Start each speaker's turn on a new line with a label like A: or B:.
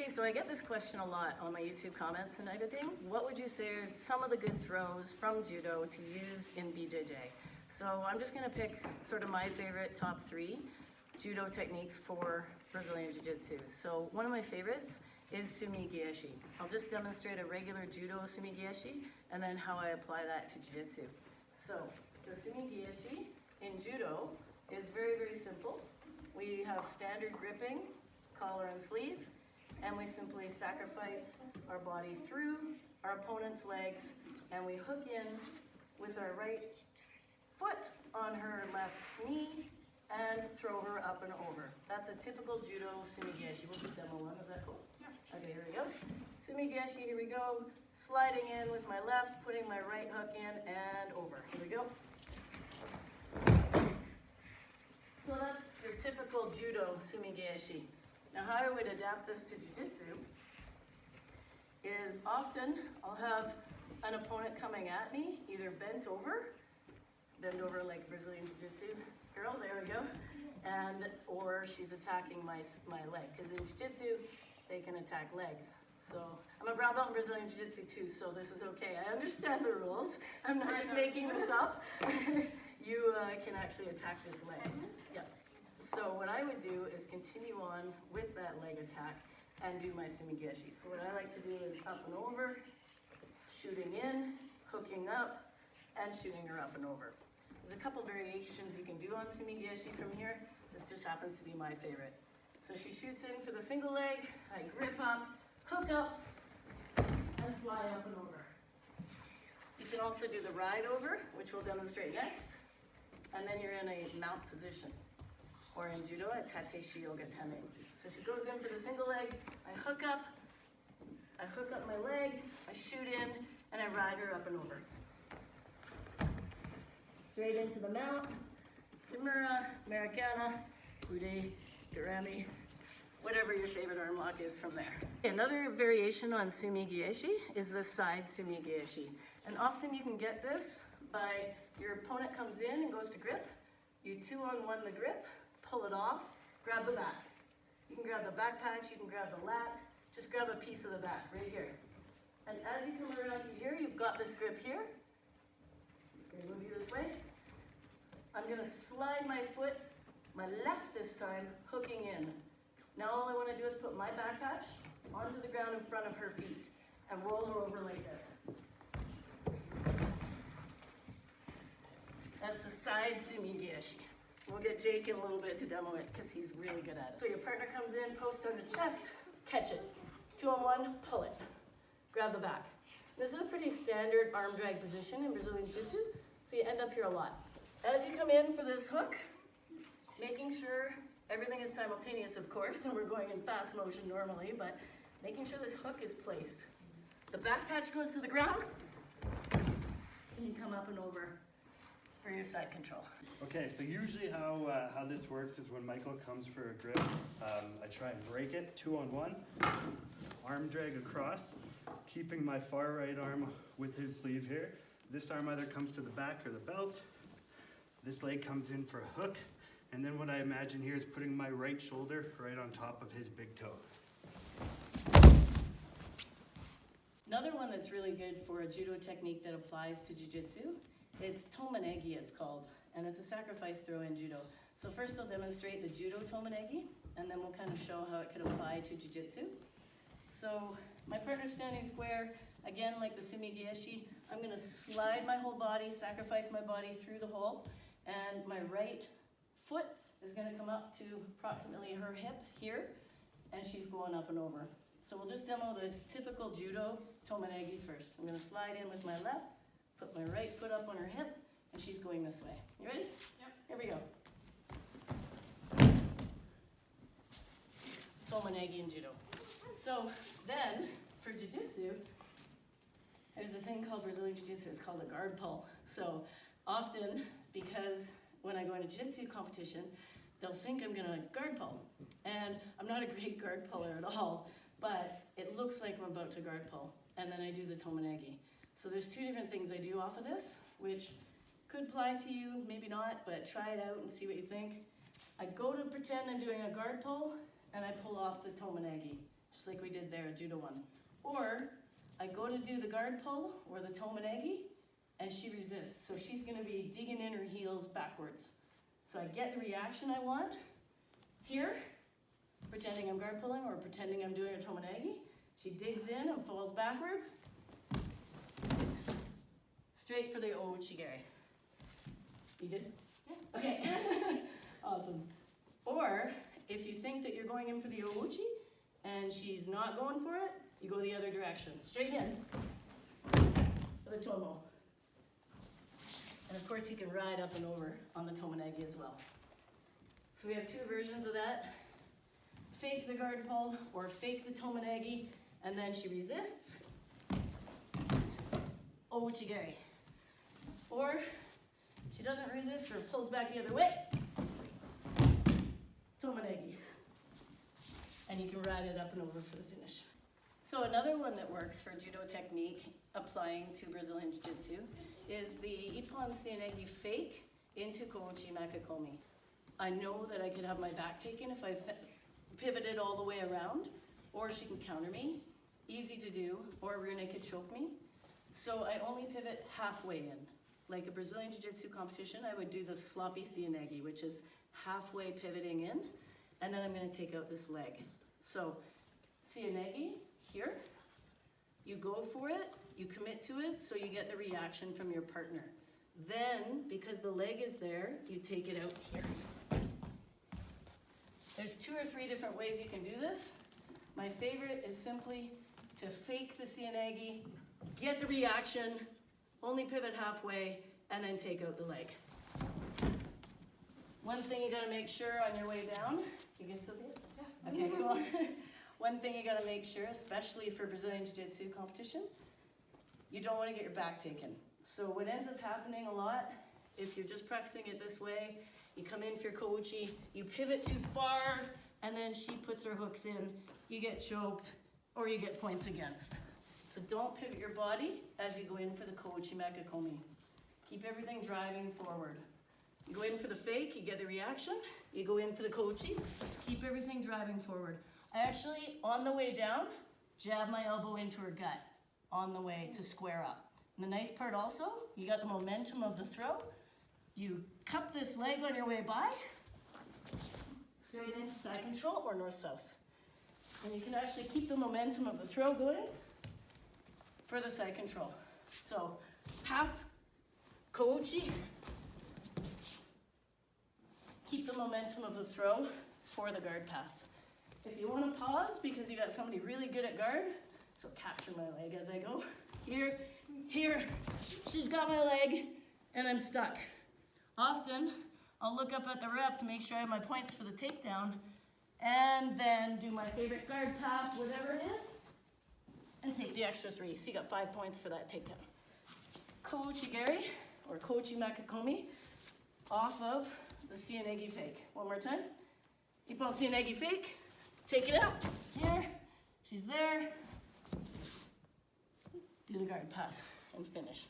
A: Okay, so I get this question a lot on my YouTube comments and everything. What would you say are some of the good throws from judo to use in BJJ? So I'm just gonna pick sort of my favorite top 3 judo techniques for Brazilian Jiu-Jitsu. So one of my favorites is Sumogyashi. I'll just demonstrate a regular judo Sumogyashi and then how I apply that to Jiu-Jitsu. So the Sumogyashi in judo is very, very simple. We have standard gripping, collar and sleeve, and we simply sacrifice our body through our opponent's legs, and we hook in with our right foot on her left knee and throw her up and over. That's a typical judo Sumogyashi. We'll just demo one. Is that cool? Yeah. Okay, here we go. Sumogyashi, here we go. Sliding in with my left, putting my right hook in and over. Here we go. So that's your typical judo Sumogyashi. Now how I would adapt this to Jiu-Jitsu is often I'll have an opponent coming at me, either bend over like Brazilian Jiu-Jitsu girl, there we go, and or she's attacking my leg, because in Jiu-Jitsu they can attack legs. So I'm a brown belt in Brazilian Jiu-Jitsu too, so this is okay. I understand the rules. I'm not just making this up. You can actually attack this leg. Yep. So what I would do is continue on with that leg attack and do my Sumogyashi. So what I like to do is up and over, shooting in, hooking up, and shooting her up and over. There's a couple variations you can do on Sumogyashi from here. This just happens to be my favorite. So she shoots in for the single leg, I grip up, hook up, and fly up and over. You can also do the ride over, which we'll demonstrate next, and then you're in a mount position. Or in judo, a tate yoga Tomenegi. So she goes in for the single leg, I hook up my leg, I shoot in, and I ride her up and over. Straight into the mount, Kimura, Americana, Ude, Garami, whatever your favorite arm lock is from there. Another variation on Sumogyashi is the side Sumogyashi. And often you can get this by your opponent comes in and goes to grip, you 2-on-1 the grip, pull it off, grab the back. You can grab the back patch, you can grab the lat, just grab a piece of the back right here. And as you come around here, you've got this grip here. Just gonna move you this way. I'm gonna slide my foot, my left this time, hooking in. Now all I wanna do is put my back patch onto the ground in front of her feet and roll her over like this. That's the side Sumogyashi. We'll get Jake in a little bit to demo it because he's really good at it. So your partner comes in, post on the chest, catch it. 2-on-1, pull it. Grab the back. This is a pretty standard arm drag position in Brazilian Jiu-Jitsu, so you end up here a lot. As you come in for this hook, making sure everything is simultaneous, of course, and we're going in fast motion normally, but making sure this hook is placed. The back patch goes to the ground, and you come up and over for your side control.
B: Okay, so usually how this works is when Michael comes for a grip, I try and break it, 2-on-1, arm drag across, keeping my far right arm with his sleeve here. This arm either comes to the back or the belt. This leg comes in for a hook, and then what I imagine here is putting my right shoulder right on top of his big toe.
A: Another one that's really good for a judo technique that applies to Jiu-Jitsu, it's Tomenegi it's called, and it's a sacrifice throw in judo. So first I'll demonstrate the judo Tomenegi, and then we'll kind of show how it can apply to Jiu-Jitsu. So my partner's standing square, again like the Sumogyashi, I'm gonna slide my whole body, sacrifice my body through the hole, and my right foot is gonna come up to approximately her hip here, and she's going up and over. So we'll just demo the typical judo Tomenegi first. I'm gonna slide in with my left, put my right foot up on her hip, and she's going this way. You ready? Yep. Here we go. Tomenegi in judo. So then, for Jiu-Jitsu, there's a thing called Brazilian Jiu-Jitsu, it's called a guard pull. So often, because when I go into Jiu-Jitsu competition, they'll think I'm gonna guard pull. And I'm not a great guard puller at all, but it looks like I'm about to guard pull. And then I do the Tomenegi. So there's 2 different things I do off of this, which could apply to you, maybe not, but try it out and see what you think. I go to pretend I'm doing a guard pull, and I pull off the Tomenegi. just like we did there, judo one. Or I go to do the guard pull or the Tomenegi, and she resists. So she's gonna be digging in her heels backwards. So I get the reaction I want here, pretending I'm guard pulling or pretending I'm doing a Tomenegi. She digs in and falls backwards. Straight for the ouchigari. You did? Yeah. Okay. Awesome. Or if you think that you're going in for the ouchi and she's not going for it, you go the other direction. Straight in for the tomo. And of course you can ride up and over on the Tomenegi as well. So we have two versions of that. Fake the guard pull or fake the Tomenegi, and then she resists. Ouchigari. Or she doesn't resist or pulls back the other way. Tomenegi. And you can ride it up and over for the finish. So another one that works for judo technique applying to Brazilian Jiu-Jitsu is the Ippon Seinegi fake into Kouchi Makekomi. I know that I could have my back taken if I pivoted all the way around, or she can counter me, easy to do, or Rune could choke me. So I only pivot halfway in. Like a Brazilian Jiu-Jitsu competition, I would do the sloppy Seinegi, which is halfway pivoting in, and then I'm gonna take out this leg. So Seinegi, here, you go for it, you commit to it, so you get the reaction from your partner. Then, because the leg is there, you take it out here. There's 2 or 3 different ways you can do this. My favorite is simply to fake the Seinegi, get the reaction, only pivot halfway, and then take out the leg. One thing you gotta make sure on your way down, you get Sylvia? Yeah. Okay, cool. One thing you gotta make sure, especially for Brazilian Jiu-Jitsu competition, you don't wanna get your back taken. So what ends up happening a lot, if you're just practicing it this way, you come in for your kouchi, you pivot too far, and then she puts her hooks in, you get choked, or you get points against. So don't pivot your body as you go in for the kouchi makekomi. Keep everything driving forward. You go in for the fake, you get the reaction. You go in for the kouchi, keep everything driving forward. I actually, on the way down, jab my elbow into her gut on the way to square up. And the nice part also, you got the momentum of the throw. You cup this leg on your way by, straight into side control or north-south. And you can actually keep the momentum of the throw going for the side control. So, half, kouchi, keep the momentum of the throw for the guard pass. If you want to pause because you got somebody really good at guard, so capture my leg as I go. Here, here, she's got my leg and I'm stuck. Often, I'll look up at the ref to make sure I have my points for the takedown and then do my favorite guard pass, whatever it is, and take the extra 3. So you got 5 points for that takedown. Kouchigari, or kouchi makekomi, off of the Seinegi fake. One more time. Ippon Seinegi fake. Take it out. Here. She's there. Do the guard pass and finish.